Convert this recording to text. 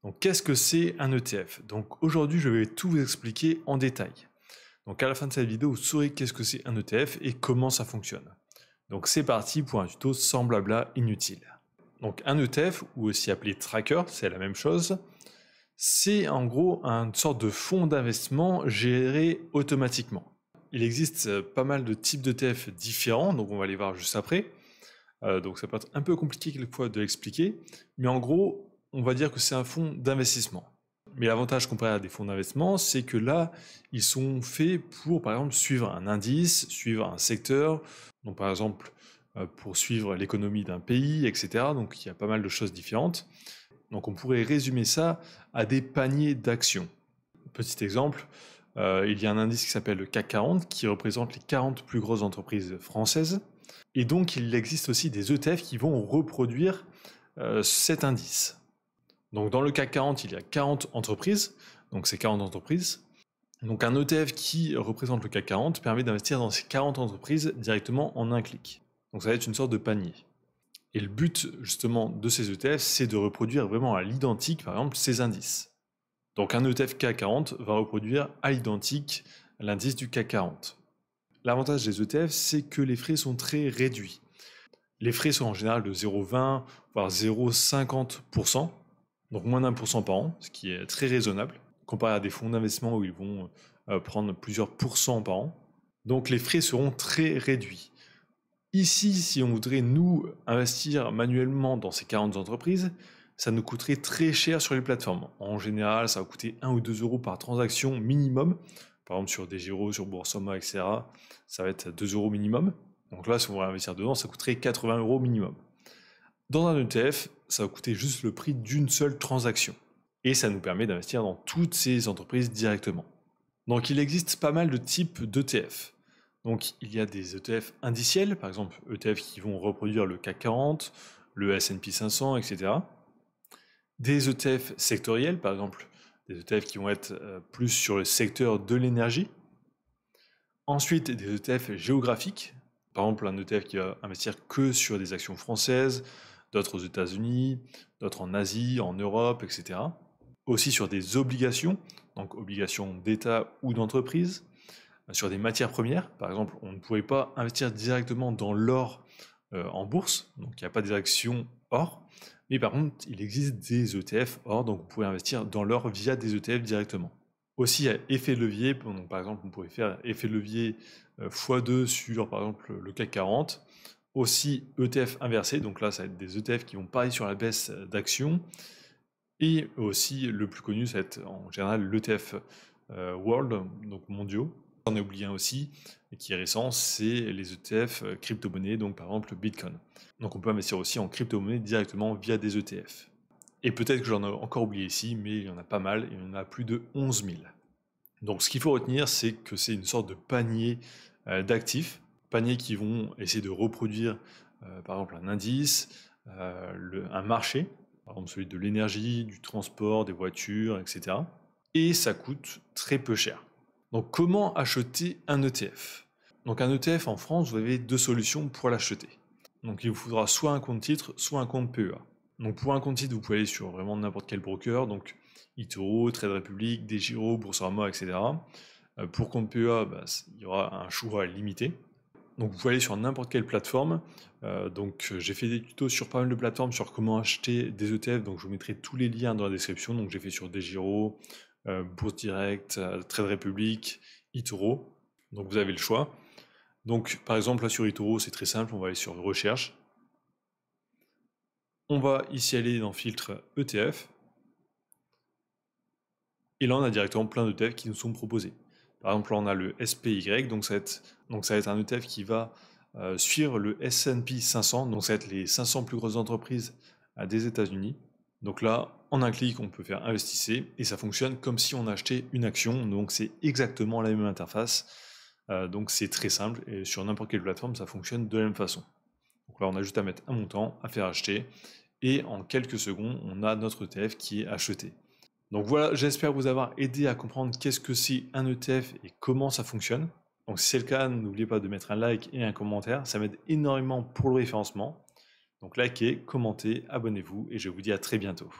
Donc, qu'est-ce que c'est un ETF? Donc, aujourd'hui, je vais tout vous expliquer en détail. Donc, à la fin de cette vidéo, vous saurez qu'est-ce que c'est un ETF et comment ça fonctionne. Donc, c'est parti pour un tuto sans blabla inutile. Donc, un ETF, ou aussi appelé tracker, c'est la même chose. C'est en gros une sorte de fonds d'investissement géré automatiquement. Il existe pas mal de types d'ETF différents, donc on va les voir juste après. Donc ça peut être un peu compliqué quelquefois de l'expliquer, mais en gros, on va dire que c'est un fonds d'investissement. Mais l'avantage comparé à des fonds d'investissement, c'est que là, ils sont faits pour, par exemple, suivre un indice, suivre un secteur, donc par exemple, pour suivre l'économie d'un pays, etc. Donc il y a pas mal de choses différentes. Donc on pourrait résumer ça à des paniers d'actions. Petit exemple, il y a un indice qui s'appelle le CAC 40 qui représente les 40 plus grosses entreprises françaises. Et donc il existe aussi des ETF qui vont reproduire cet indice. Donc dans le CAC 40, il y a 40 entreprises, donc c'est 40 entreprises. Donc un ETF qui représente le CAC 40 permet d'investir dans ces 40 entreprises directement en un clic. Donc ça va être une sorte de panier. Et le but justement de ces ETF, c'est de reproduire vraiment à l'identique, par exemple, ces indices. Donc un ETF CAC 40 va reproduire à l'identique l'indice du CAC 40. L'avantage des ETF, c'est que les frais sont très réduits. Les frais sont en général de 0,20 voire 0,50%, donc moins d'1% par an, ce qui est très raisonnable, comparé à des fonds d'investissement où ils vont prendre plusieurs pourcents par an. Donc les frais seront très réduits. Ici, si on voudrait nous investir manuellement dans ces 40 entreprises, ça nous coûterait très cher sur les plateformes. En général, ça va coûter 1 ou 2 euros par transaction minimum. Par exemple, sur DEGIRO, sur Boursorama, etc., ça va être 2 euros minimum. Donc là, si on veut investir dedans, ça coûterait 80 euros minimum. Dans un ETF, ça va coûter juste le prix d'une seule transaction. Et ça nous permet d'investir dans toutes ces entreprises directement. Donc il existe pas mal de types d'ETF. Donc il y a des ETF indiciels, par exemple ETF qui vont reproduire le CAC 40, le S&P 500, etc. Des ETF sectoriels, par exemple des ETF qui vont être plus sur le secteur de l'énergie. Ensuite des ETF géographiques, par exemple un ETF qui va investir que sur des actions françaises, d'autres aux États-Unis, d'autres en Asie, en Europe, etc. Aussi sur des obligations, donc obligations d'État ou d'entreprise, sur des matières premières. Par exemple, on ne pourrait pas investir directement dans l'or en bourse, donc il n'y a pas des actions or, mais par contre, il existe des ETF or, donc vous pouvez investir dans l'or via des ETF directement. Aussi, il y a effet de levier, donc par exemple, on pourrait faire effet de levier x2 sur, par exemple, le CAC 40. Aussi, ETF inversé, donc là, ça va être des ETF qui vont parier sur la baisse d'actions. Et aussi, le plus connu, ça va être en général l'ETF World, donc mondiaux. J'en ai oublié un aussi, et qui est récent, c'est les ETF crypto-monnaies, donc par exemple le Bitcoin. Donc on peut investir aussi en crypto-monnaie directement via des ETF. Et peut-être que j'en ai encore oublié ici, mais il y en a pas mal, il y en a plus de 11 000. Donc ce qu'il faut retenir, c'est que c'est une sorte de panier d'actifs, paniers qui vont essayer de reproduire par exemple un indice, un marché, par exemple celui de l'énergie, du transport, des voitures, etc. Et ça coûte très peu cher. Donc comment acheter un ETF? Donc un ETF en France, vous avez deux solutions pour l'acheter. Donc il vous faudra soit un compte titre, soit un compte PEA. Donc pour un compte titre, vous pouvez aller sur vraiment n'importe quel broker, donc eToro, Trade Republic, DEGIRO, Boursorama, etc. Pour compte PEA, il y aura un choix limité. Donc vous pouvez aller sur n'importe quelle plateforme. Donc j'ai fait des tutos sur pas mal de plateformes sur comment acheter des ETF, donc je vous mettrai tous les liens dans la description. Donc j'ai fait sur DEGIRO, Bourse Direct, Trade Republic, eToro. Donc vous avez le choix. Donc par exemple là sur eToro, c'est très simple, on va aller sur recherche. On va ici aller dans filtre ETF. Et là on a directement plein d'ETF qui nous sont proposés. Par exemple là on a le SPY, donc ça va être un ETF qui va suivre le S&P 500, donc ça va être les 500 plus grosses entreprises des États-Unis. Donc là, en un clic, on peut faire investisser et ça fonctionne comme si on achetait une action. Donc c'est exactement la même interface. Donc c'est très simple et sur n'importe quelle plateforme, ça fonctionne de la même façon. Donc là, on a juste à mettre un montant, à faire acheter et en quelques secondes, on a notre ETF qui est acheté. Donc voilà, j'espère vous avoir aidé à comprendre qu'est-ce que c'est un ETF et comment ça fonctionne. Donc si c'est le cas, n'oubliez pas de mettre un like et un commentaire, ça m'aide énormément pour le référencement. Donc likez, commentez, abonnez-vous et je vous dis à très bientôt.